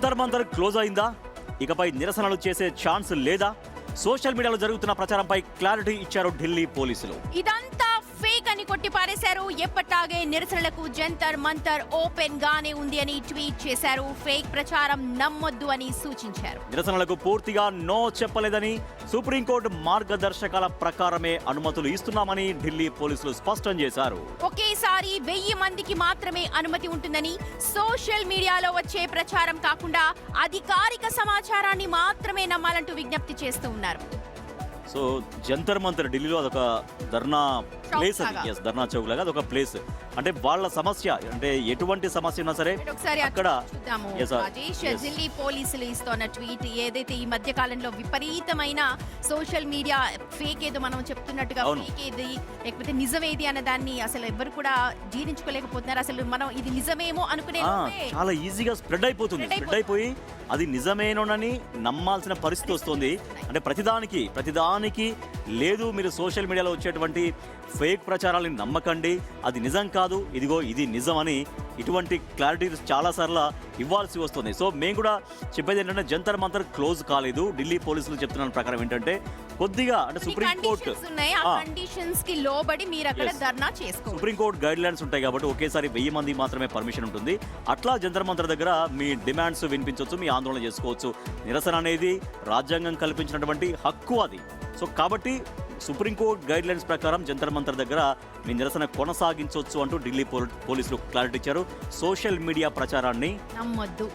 Jantar Mantar close అయిందా? ఇకపై నిరసనలు చేసే ఛాన్స్ లేదా? సోషల్ మీడియాలో జరుగుతున్న ప్రచారంపై క్లారిటీ ఇచ్చారు ఢిల్లీ పోలీసులు. ఇదంతా ఫేక్ అని కొట్టి పారేశారు. ఎప్పటిలాగే నిరసనలకు జంతర్ మంతర్ ఓపెన్ గానే ఉంది అని ట్వీట్ చేశారు. ఫేక్ ప్రచారం నమ్మొద్దు అని సూచించారు. నిరసనలకు పూర్తిగా నో చెప్పలేదని, సుప్రీంకోర్టు మార్గదర్శకాల ప్రకారమే అనుమతులు ఇస్తున్నామని ఢిల్లీ పోలీసులు స్పష్టం చేశారు. ఒకేసారి 1000 మందికి మాత్రమే అనుమతి ఉంటుందని, సోషల్ మీడియాలో వచ్చే ప్రచారం కాకుండా అధికారిక సమాచారాన్ని మాత్రమే నమ్మాలంటూ విజ్ఞప్తి చేస్తూ ఉన్నారు. సో జంతర్ మంతర్ ఢిల్లీలో అదొక ధర్నా ప్లేస్, అది ధర్నా చౌక్ లాగా అదొక ప్లేస్. అంటే వాళ్ళ సమస్య, అంటే ఎటువంటి సమస్య ఉన్నా సరే అక్కడ చూద్దాము. రాజేష్, ఢిల్లీ పోలీసులు ఇస్తున్న ట్వీట్ ఏదైతే ఈ మధ్య కాలంలో విపరీతమైన సోషల్ మీడియా ఫేక్ ఏదో మనం చెప్తున్నట్టుగా ఫేక్ ఏది లేకపోతే నిజమేది అన్న దాన్ని అసలు ఎవరు కూడా జీర్ణించుకోలేకపోతున్నారు. అసలు మనం ఇది నిజమేమో అనుకునే చాలా ఈజీగా స్ప్రెడ్ అయిపోయి అది నిజమేనోనని నమ్మాల్సిన పరిస్థితి వస్తుంది. అంటే ప్రతిదానికి లేదు, మీరు సోషల్ మీడియాలో వచ్చేటువంటి ఫేక్ ప్రచారాలను నమ్మకండి, అది నిజం కాదు, ఇదిగో ఇది నిజం అని ఇటువంటి క్లారిటీ చాలాసార్లు ఇవ్వాల్సి వస్తుంది. సో మేము కూడా చెప్పేది ఏంటంటే జంతర్ మంతర్ క్లోజ్ కాలేదు. ఢిల్లీ పోలీసులు చెప్తున్న ప్రకారం ఏంటంటే కొద్దిగా అంటే సుప్రీంకోర్టు గైడ్ లైన్స్ ఉంటాయి కాబట్టి ఒకేసారి 1000 మంది మాత్రమే పర్మిషన్ ఉంటుంది. అట్లా జంతర్ మంతర్ దగ్గర మీ డిమాండ్స్ వినిపించవచ్చు, మీ ఆందోళన చేసుకోవచ్చు. నిరసన అనేది రాజ్యాంగం కల్పించినటువంటి హక్కు అది. సో కాబట్టి సుప్రీంకోర్టు గైడ్ లైన్స్ ప్రకారం జంతర్ మంతర్ దగ్గర మీ నిరసన కొనసాగించవచ్చు అంటూ ఢిల్లీ పోలీసులు క్లారిటీ ఇచ్చారు. సోషల్ మీడియా ప్రచారాన్ని నమ్మొద్దు.